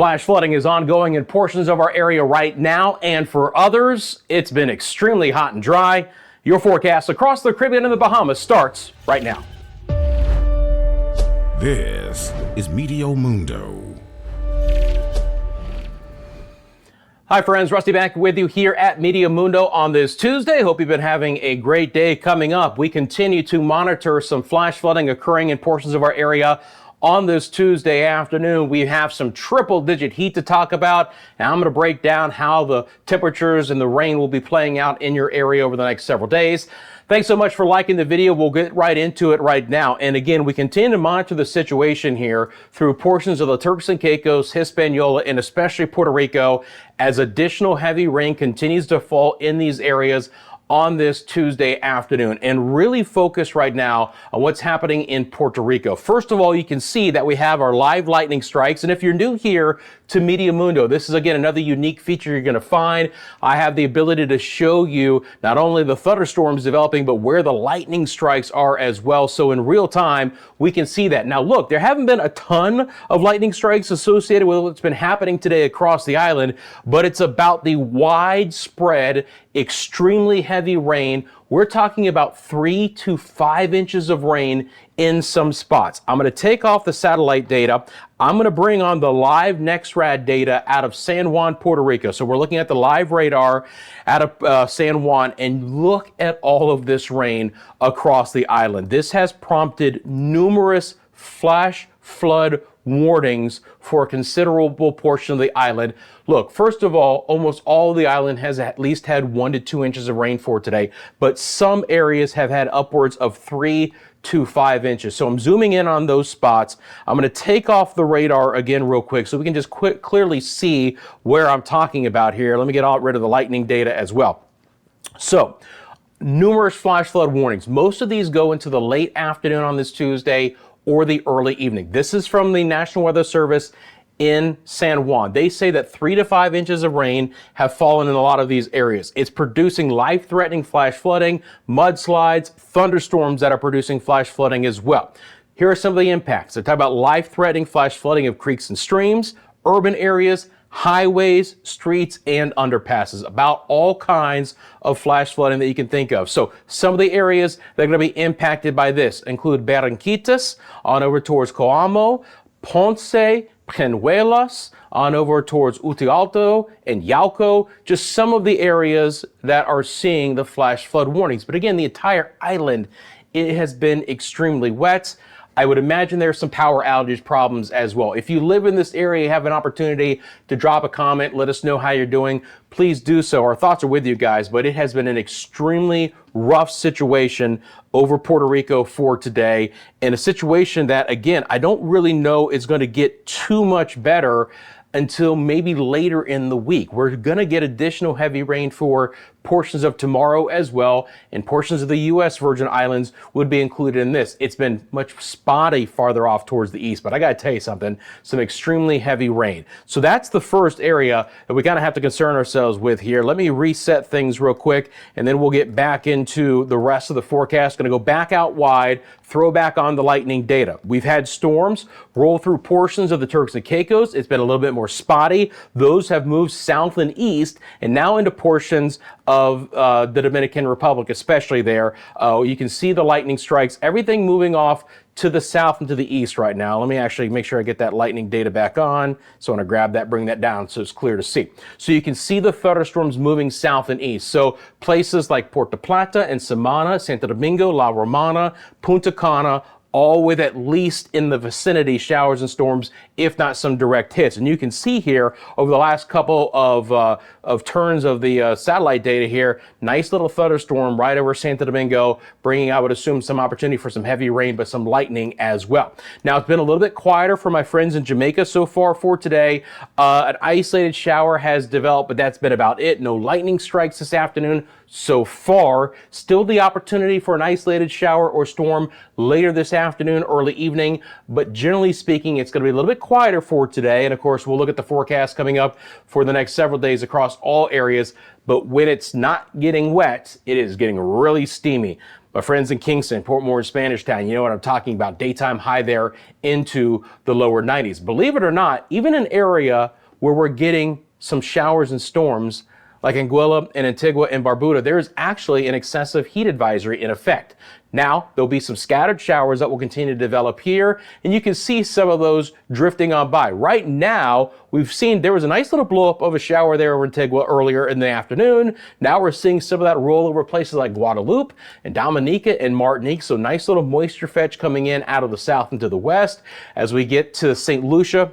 Flash flooding is ongoing in portions of our area right now, and for others, it's been extremely hot and dry. Your forecast across the Caribbean and the Bahamas starts right now. This is Meteo Mundo. Hi friends, Rusty back with you here at Meteo Mundo on this Tuesday. Hope you've been having a great day. Coming up, we continue to monitor some flash flooding occurring in portions of our area. On this Tuesday afternoon, we have some triple-digit heat to talk about, and I'm going to break down how the temperatures and the rain will be playing out in your area over the next several days. Thanks so much for liking the video. We'll get right into it right now. And again, we continue to monitor the situation here through portions of the Turks and Caicos, Hispaniola, and especially Puerto Rico as additional heavy rain continues to fall in these areas on this Tuesday afternoon, and really focus right now on what's happening in Puerto Rico. First of all, you can see that we have our live lightning strikes, and if you're new here to Meteo Mundo, this is again another unique feature you're going to find. I have the ability to show you not only the thunderstorms developing, but where the lightning strikes are as well. So in real time, we can see that. Now look, there haven't been a ton of lightning strikes associated with what's been happening today across the island, but it's about the widespread, extremely heavy rain. We're talking about 3 to 5 inches of rain in some spots. I'm going to take off the satellite data. I'm going to bring on the live NEXRAD data out of San Juan, Puerto Rico. So we're looking at the live radar out of San Juan, and look at all of this rain across the island. This has prompted numerous flash flood warnings for a considerable portion of the island. Look, first of all, almost all of the island has at least had 1 to 2 inches of rain for today, but some areas have had upwards of 3 to 5 inches. So I'm zooming in on those spots. I'm going to take off the radar again real quick so we can just clearly see where I'm talking about here. Let me get rid of the lightning data as well. So numerous flash flood warnings. Most of these go into the late afternoon on this Tuesday or the early evening. This is from the National Weather Service in San Juan. They say that 3 to 5 inches of rain have fallen in a lot of these areas. It's producing life-threatening flash flooding, mudslides, thunderstorms that are producing flash flooding as well. Here are some of the impacts. They talk about life-threatening flash flooding of creeks and streams, urban areas, highways, streets, and underpasses. About all kinds of flash flooding that you can think of. So some of the areas that are going to be impacted by this include Barranquitas on over towards Coamo, Ponce, Peñuelas, on over towards Utialto and Yauco, just some of the areas that are seeing the flash flood warnings. But again, the entire island, it has been extremely wet. I would imagine there's some power outage problems as well. If you live in this area, have an opportunity to drop a comment, let us know how you're doing, please do so. Our thoughts are with you guys, but it has been an extremely rough situation over Puerto Rico for today, and a situation that, again, I don't really know is going to get too much better until maybe later in the week. We're going to get additional heavy rain for portions of tomorrow as well, and portions of the U.S. Virgin Islands would be included in this. It's been much spotty farther off towards the east, but I got to tell you something, some extremely heavy rain. So that's the first area that we kind of have to concern ourselves with here. Let me reset things real quick, and then we'll get back into the rest of the forecast. Going to go back out wide, throw back on the lightning data. We've had storms roll through portions of the Turks and Caicos. It's been a little bit more spotty. Those have moved south and east, and now into portions of the Dominican Republic, especially there. You can see the lightning strikes, everything moving off to the south and to the east right now. Let me actually make sure I get that lightning data back on. So I want to grab that, bring that down so it's clear to see. So you can see the thunderstorms moving south and east. So places like Puerto Plata and Samana, Santo Domingo, La Romana, Punta Cana, all with at least in the vicinity showers and storms, if not some direct hits. And you can see here over the last couple of turns of the satellite data here, nice little thunderstorm right over Santo Domingo, bringing, I would assume, some opportunity for some heavy rain, but some lightning as well. Now, it's been a little bit quieter for my friends in Jamaica so far for today. An isolated shower has developed, but that's been about it. No lightning strikes this afternoon so far. Still the opportunity for an isolated shower or storm later this afternoon, early evening, but generally speaking, it's going to be a little bit quieter for today. And of course, we'll look at the forecast coming up for the next several days across all areas. But when it's not getting wet, it is getting really steamy. My friends in Kingston, Port Moore, Spanish Town, you know what I'm talking about. Daytime high there into the lower 90s. Believe it or not, even an area where we're getting some showers and storms like Anguilla and Antigua and Barbuda, there is actually an excessive heat advisory in effect. Now, there'll be some scattered showers that will continue to develop here, and you can see some of those drifting on by. Right now, we've seen there was a nice little blow up of a shower there over Antigua earlier in the afternoon. Now we're seeing some of that roll over places like Guadalupe and Dominica and Martinique. So nice little moisture fetch coming in out of the south into the west. As we get to St. Lucia,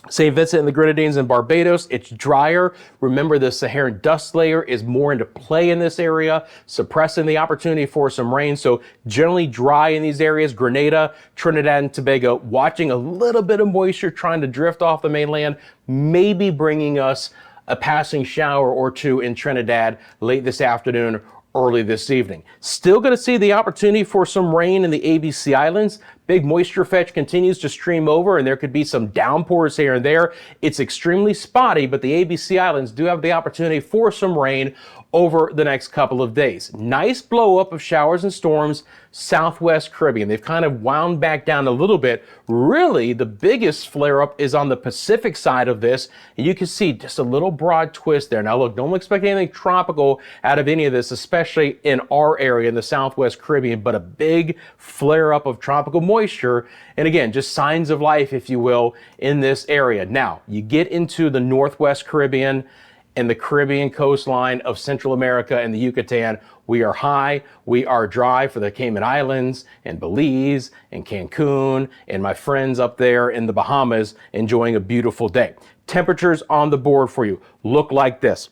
St. Vincent and the Grenadines and Barbados, it's drier. Remember, the Saharan dust layer is more into play in this area, suppressing the opportunity for some rain. So generally dry in these areas. Grenada, Trinidad and Tobago, watching a little bit of moisture trying to drift off the mainland, maybe bringing us a passing shower or two in Trinidad late this afternoon, early this evening. Still going to see the opportunity for some rain in the ABC Islands. Big moisture fetch continues to stream over, and there could be some downpours here and there. It's extremely spotty, but the ABC Islands do have the opportunity for some rain over the next couple of days. Nice blow up of showers and storms, Southwest Caribbean. They've kind of wound back down a little bit. Really, the biggest flare up is on the Pacific side of this, and you can see just a little broad twist there. Now look, don't expect anything tropical out of any of this, especially in our area in the Southwest Caribbean, but a big flare up of tropical moisture. And again, just signs of life, if you will, in this area. Now, you get into the Northwest Caribbean and the Caribbean coastline of Central America and the Yucatan. We are high, we are dry for the Cayman Islands and Belize and Cancun and my friends up there in the Bahamas enjoying a beautiful day. Temperatures on the board for you look like this.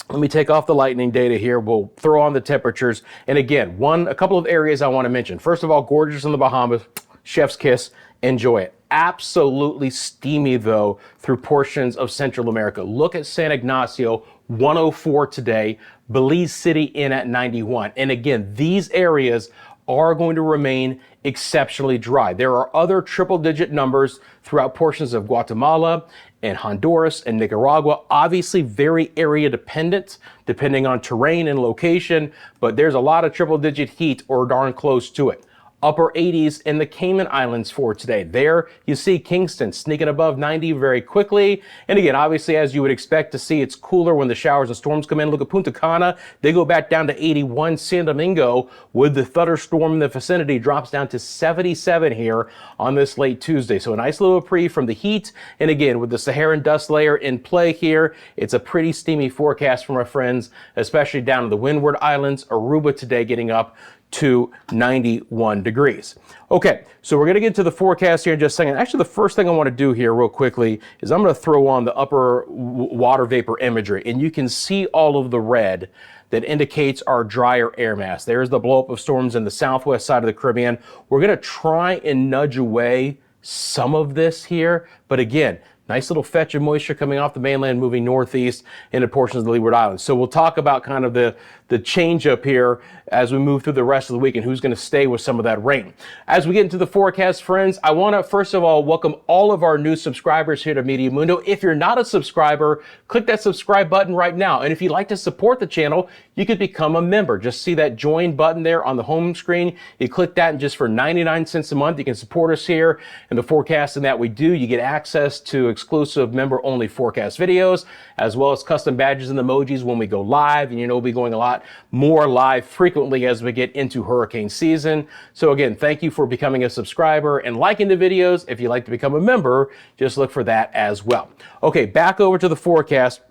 Let me take off the lightning data here. We'll throw on the temperatures. And again, a couple of areas I want to mention. First of all, gorgeous in the Bahamas, chef's kiss, enjoy it. Absolutely steamy though through portions of Central America. Look at San Ignacio, 104 today, Belize City in at 91. And again, these areas are going to remain exceptionally dry. There are other triple digit numbers throughout portions of Guatemala and Honduras and Nicaragua, obviously very area dependent, depending on terrain and location, but there's a lot of triple digit heat or darn close to it. Upper 80s in the Cayman Islands for today. There you see Kingston sneaking above 90 very quickly. And again, obviously, as you would expect to see, it's cooler when the showers and storms come in. Look at Punta Cana. They go back down to 81. San Domingo, with the thunderstorm in the vicinity, drops down to 77 here on this late Tuesday. So a nice little reprieve from the heat. And again, with the Saharan dust layer in play here, it's a pretty steamy forecast for my friends, especially down to the Windward Islands. Aruba today getting up to 91 degrees. Okay, so we're going to get to the forecast here in just a second. Actually, the first thing I want to do here real quickly is I'm going to throw on the upper water vapor imagery, and you can see all of the red that indicates our drier air mass. There's the blow up of storms in the southwest side of the Caribbean. We're going to try and nudge away some of this here, but again, nice little fetch of moisture coming off the mainland, moving northeast into portions of the Leeward Islands. So we'll talk about kind of the change up here as we move through the rest of the week and who's going to stay with some of that rain. As we get into the forecast, friends, I want to first of all welcome all of our new subscribers here to Meteo Mundo. If you're not a subscriber, click that subscribe button right now. And if you'd like to support the channel, you could become a member. Just see that join button there on the home screen. You click that, and just for 99 cents a month, you can support us here and the forecasting that we do. You get access to exclusive member-only forecast videos, as well as custom badges and emojis when we go live. And you know, we'll be going a lot more live frequently as we get into hurricane season. So again, thank you for becoming a subscriber and liking the videos. If you'd like to become a member, just look for that as well. Okay, back over to the forecast.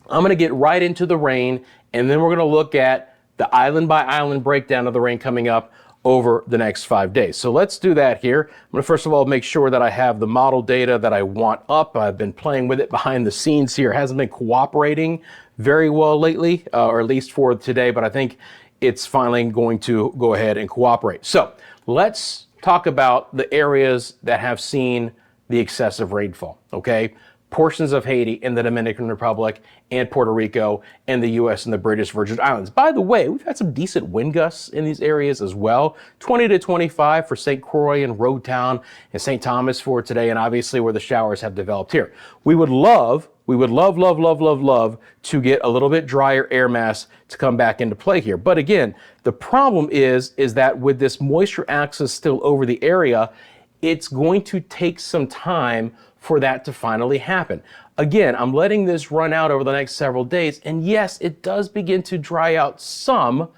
I'm going to get right into the rain, and then we're going to look at the island by island breakdown of the rain coming up over the next 5 days. So let's do that here. I'm going to first of all make sure that I have the model data that I want up. I've been playing with it behind the scenes here. It hasn't been cooperating very well lately, or at least for today, but I think it's finally going to go ahead and cooperate. So let's talk about the areas that have seen the excessive rainfall, okay? Portions of Haiti and the Dominican Republic and Puerto Rico and the U.S. and the British Virgin Islands. By the way, we've had some decent wind gusts in these areas as well. 20 to 25 for St. Croix and Road Town and St. Thomas for today, and obviously where the showers have developed here. We would love We would love, love, love, love, love to get a little bit drier air mass to come back into play here. But again, the problem is that with this moisture axis still over the area, it's going to take some time for that to finally happen. Again, I'm letting this run out over the next several days, and yes, it does begin to dry out some,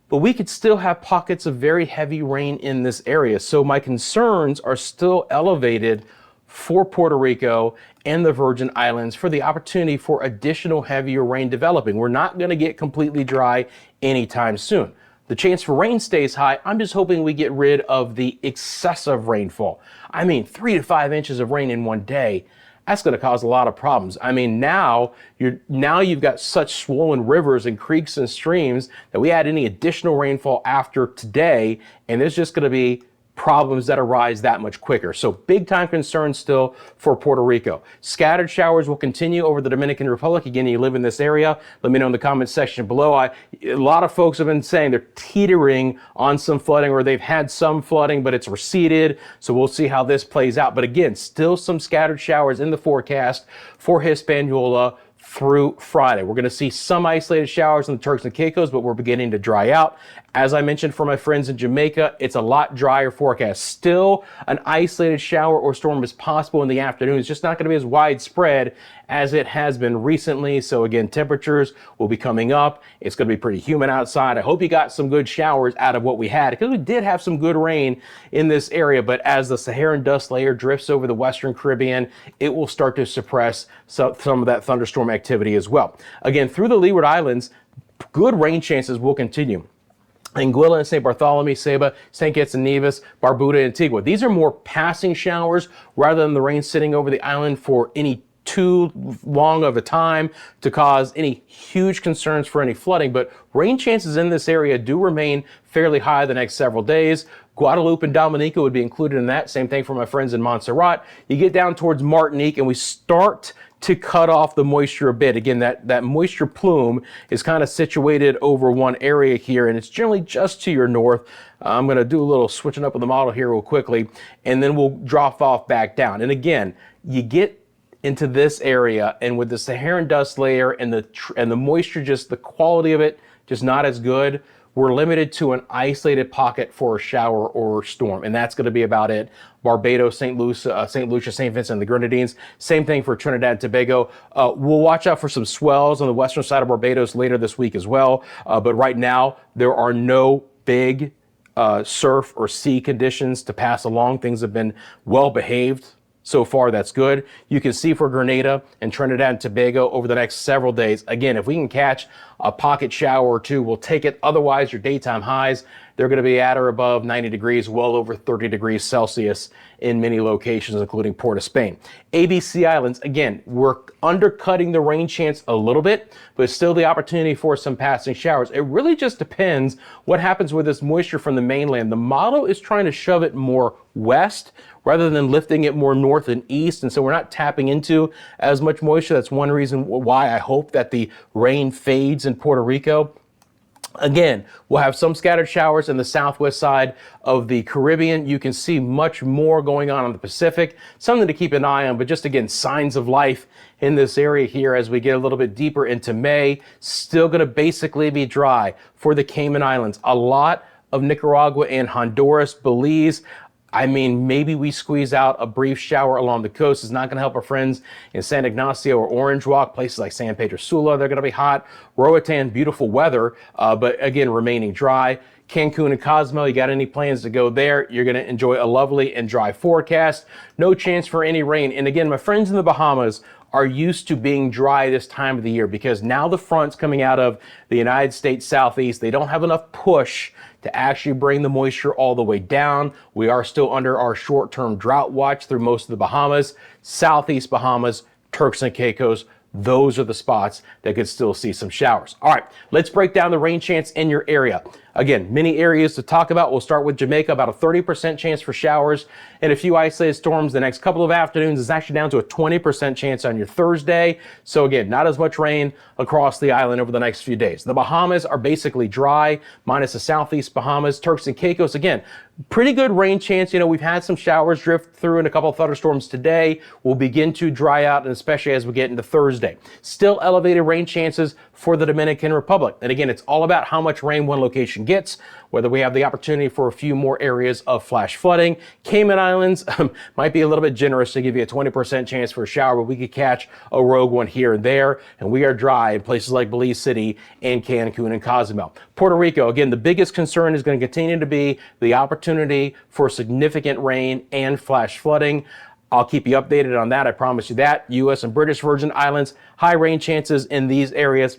but we could still have pockets of very heavy rain in this area. So my concerns are still elevated for Puerto Rico and the Virgin Islands for the opportunity for additional heavier rain developing. We're not going to get completely dry anytime soon. The chance for rain stays high. I'm just hoping we get rid of the excessive rainfall. I mean, 3 to 5 inches of rain in one day. That's going to cause a lot of problems. I mean, now you've got such swollen rivers and creeks and streams that we add any additional rainfall after today, and there's just going to be problems that arise that much quicker. So big time concern still for Puerto Rico. Scattered showers will continue over the Dominican Republic. Again, you live in this area, let me know in the comments section below. A lot of folks have been saying they're teetering on some flooding, or they've had some flooding, but it's receded. So we'll see how this plays out. But again, still some scattered showers in the forecast for Hispaniola through Friday. We're going to see some isolated showers in the Turks and Caicos, but we're beginning to dry out. As I mentioned for my friends in Jamaica, it's a lot drier forecast. Still, an isolated shower or storm is possible in the afternoon. It's just not going to be as widespread as it has been recently. So again, temperatures will be coming up. It's going to be pretty humid outside. I hope you got some good showers out of what we had, because we did have some good rain in this area. But as the Saharan dust layer drifts over the Western Caribbean, it will start to suppress some of that thunderstorm activity as well. Again, through the Leeward Islands, good rain chances will continue. Anguilla and St. Bartholomew, Ceiba, St. Kitts and Nevis, Barbuda, and Antigua. These are more passing showers rather than the rain sitting over the island for any too long of a time to cause any huge concerns for any flooding. But rain chances in this area do remain fairly high the next several days. Guadeloupe and Dominica would be included in that. Same thing for my friends in Montserrat. You get down towards Martinique and we start to cut off the moisture a bit. Again, that moisture plume is kind of situated over one area here, and it's generally just to your north. I'm going to do a little switching up of the model here real quickly, and then we'll drop off back down. And again, you get into this area, and with the Saharan dust layer and the moisture, just the quality of it just not as good, we're limited to an isolated pocket for a shower or storm, and that's going to be about it. Barbados, St. Lucia, St. Vincent and the Grenadines. Same thing for Trinidad and Tobago. We'll watch out for some swells on the western side of Barbados later this week as well. But right now, there are no big surf or sea conditions to pass along. Things have been well behaved. So far, that's good. You can see for Grenada and Trinidad and Tobago over the next several days. Again, if we can catch a pocket shower or two, we'll take it. Otherwise, your daytime highs, they're going to be at or above 90 degrees, well over 30 degrees Celsius in many locations, including Port of Spain. ABC Islands, again, we're undercutting the rain chance a little bit, but still the opportunity for some passing showers. It really just depends what happens with this moisture from the mainland. The model is trying to shove it more west rather than lifting it more north and east, and so we're not tapping into as much moisture. That's one reason why I hope that the rain fades in Puerto Rico. Again, we'll have some scattered showers in the southwest side of the Caribbean. You can see much more going on in the Pacific. Something to keep an eye on, but just again, signs of life in this area here as we get a little bit deeper into May. Still going to basically be dry for the Cayman Islands. A lot of Nicaragua and Honduras, Belize. I mean, maybe we squeeze out a brief shower along the coast. It's not going to help our friends in San Ignacio or Orange Walk, places like San Pedro Sula. They're going to be hot. Roatan, beautiful weather, but again, remaining dry. Cancun and Cozumel, you got any plans to go there? You're going to enjoy a lovely and dry forecast. No chance for any rain. And again, my friends in the Bahamas are used to being dry this time of the year because now the front's coming out of the United States Southeast. They don't have enough push to actually bring the moisture all the way down. We are still under our short-term drought watch through most of the Bahamas. Southeast Bahamas, Turks and Caicos, those are the spots that could still see some showers. All right, let's break down the rain chance in your area. Again, many areas to talk about. We'll start with Jamaica, about a 30% chance for showers and a few isolated storms the next couple of afternoons. It's actually down to a 20% chance on your Thursday. So again, not as much rain across the island over the next few days. The Bahamas are basically dry, minus the southeast Bahamas. Turks and Caicos, again, pretty good rain chance. We've had some showers drift through and a couple of thunderstorms today. Will begin to dry out, and especially as we get into Thursday. Still elevated rain chances for the Dominican Republic. And again, it's all about how much rain one location gets, whether we have the opportunity for a few more areas of flash flooding. Cayman Islands might be a little bit generous to give you a 20% chance for a shower, but we could catch a rogue one here and there. And we are dry in places like Belize City and Cancun and Cozumel. Puerto Rico, again, the biggest concern is going to continue to be the opportunity for significant rain and flash flooding. I'll keep you updated on that. I promise you that. U.S. and British Virgin Islands, high rain chances in these areas.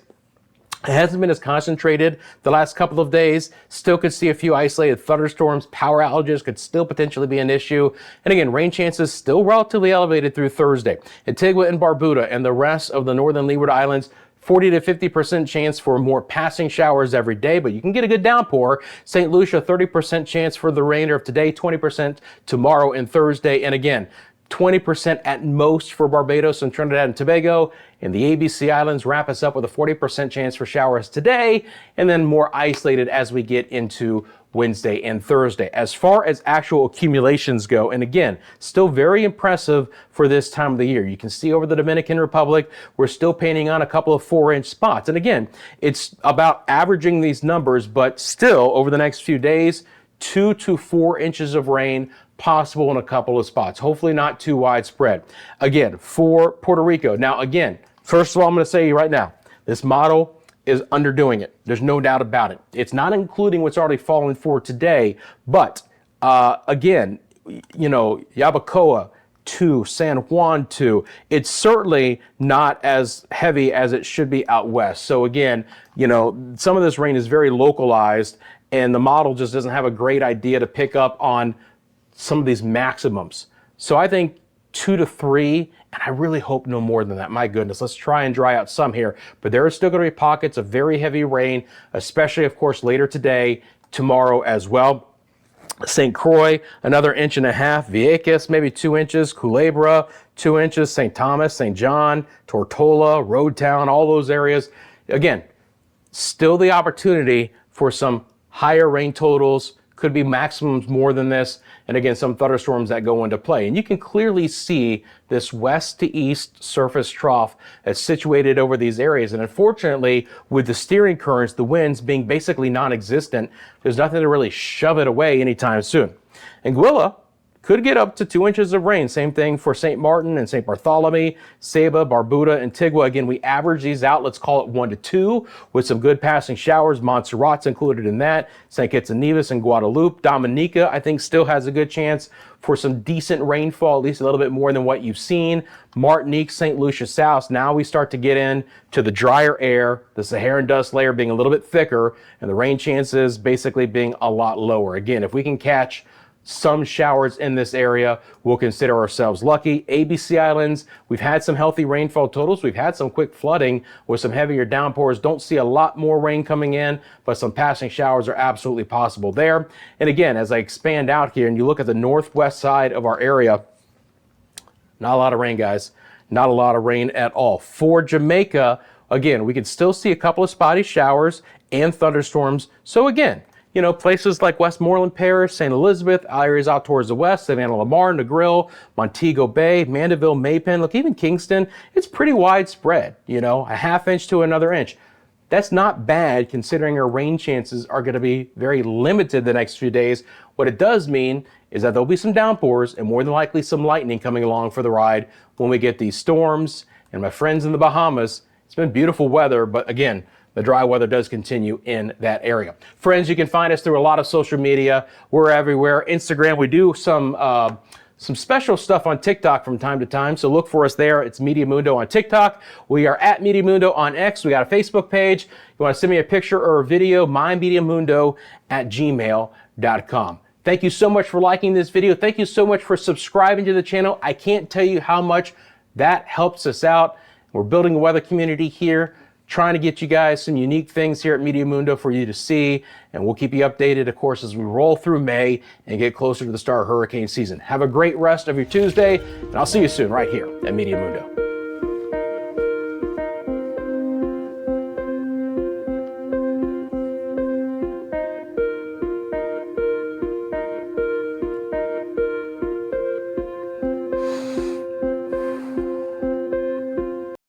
It hasn't been as concentrated the last couple of days. Still could see a few isolated thunderstorms. Power outages could still potentially be an issue. And again, rain chances still relatively elevated through Thursday. Antigua and Barbuda and the rest of the northern Leeward Islands, 40 to 50% chance for more passing showers every day, but you can get a good downpour. St. Lucia, 30% chance for the remainder of today, 20% tomorrow and Thursday. And again, 20% at most for Barbados and Trinidad and Tobago. And the ABC Islands wrap us up with a 40% chance for showers today, and then more isolated as we get into Wednesday and Thursday. As far as actual accumulations go, and again, still very impressive for this time of the year. You can see over the Dominican Republic, we're still painting on a couple of 4-inch spots. And again, it's about averaging these numbers, but still over the next few days, 2 to 4 inches of rain possible in a couple of spots. Hopefully not too widespread. Again, for Puerto Rico. Now, again, first of all, I'm going to say right now, this model is underdoing it. There's no doubt about it. It's not including what's already fallen for today, but again, Yabacoa 2, San Juan 2, it's certainly not as heavy as it should be out west. So again, some of this rain is very localized, and the model just doesn't have a great idea to pick up on some of these maximums. So I think 2 to 3, and I really hope no more than that. My goodness, let's try and dry out some here. But there are still going to be pockets of very heavy rain, especially, of course, later today, tomorrow as well. St. Croix, another 1.5 inches. Vieques, maybe 2 inches. Culebra, 2 inches. St. Thomas, St. John, Tortola, Road Town, all those areas. Again, still the opportunity for some higher rain totals. Could be maximums more than this. And again, some thunderstorms that go into play. And you can clearly see this west to east surface trough that's situated over these areas. And unfortunately, with the steering currents, the winds being basically non-existent, there's nothing to really shove it away anytime soon. Anguilla could get up to 2 inches of rain. Same thing for St. Martin and St. Bartholomew, Ceiba, Barbuda, Antigua. Again, we average these out. Let's call it 1 to 2 with some good passing showers. Montserrat's included in that. St. Kitts and Nevis and Guadalupe. Dominica, I think, still has a good chance for some decent rainfall, at least a little bit more than what you've seen. Martinique, St. Lucia South. Now we start to get into the drier air, the Saharan dust layer being a little bit thicker, and the rain chances basically being a lot lower. Again, if we can catch some showers in this area, we'll consider ourselves lucky. ABC Islands, we've had some healthy rainfall totals. We've had some quick flooding with some heavier downpours. Don't see a lot more rain coming in, but some passing showers are absolutely possible there. And again, as I expand out here and you look at the northwest side of our area, not a lot of rain, guys. Not a lot of rain at all. For Jamaica, again, we can still see a couple of spotty showers and thunderstorms. So again, places like Westmoreland Parish, St. Elizabeth, areas out towards the west, Savannah Lamar, Negril, Montego Bay, Mandeville, Maypen, look, even Kingston, it's pretty widespread, a 1/2 inch to another inch. That's not bad considering our rain chances are going to be very limited the next few days. What it does mean is that there'll be some downpours and more than likely some lightning coming along for the ride when we get these storms. And my friends in the Bahamas, it's been beautiful weather, but again, the dry weather does continue in that area. Friends, you can find us through a lot of social media. We're everywhere. Instagram, we do some special stuff on TikTok from time to time, so look for us there. It's Meteo Mundo on TikTok. We are at Meteo Mundo on X. We got a Facebook page. You want to send me a picture or a video, mymeteomundo@gmail.com. Thank you so much for liking this video. Thank you so much for subscribing to the channel. I can't tell you how much that helps us out. We're building a weather community here, trying to get you guys some unique things here at Meteo Mundo for you to see, and we'll keep you updated, of course, as we roll through May and get closer to the start of hurricane season. Have a great rest of your Tuesday, and I'll see you soon right here at Meteo Mundo.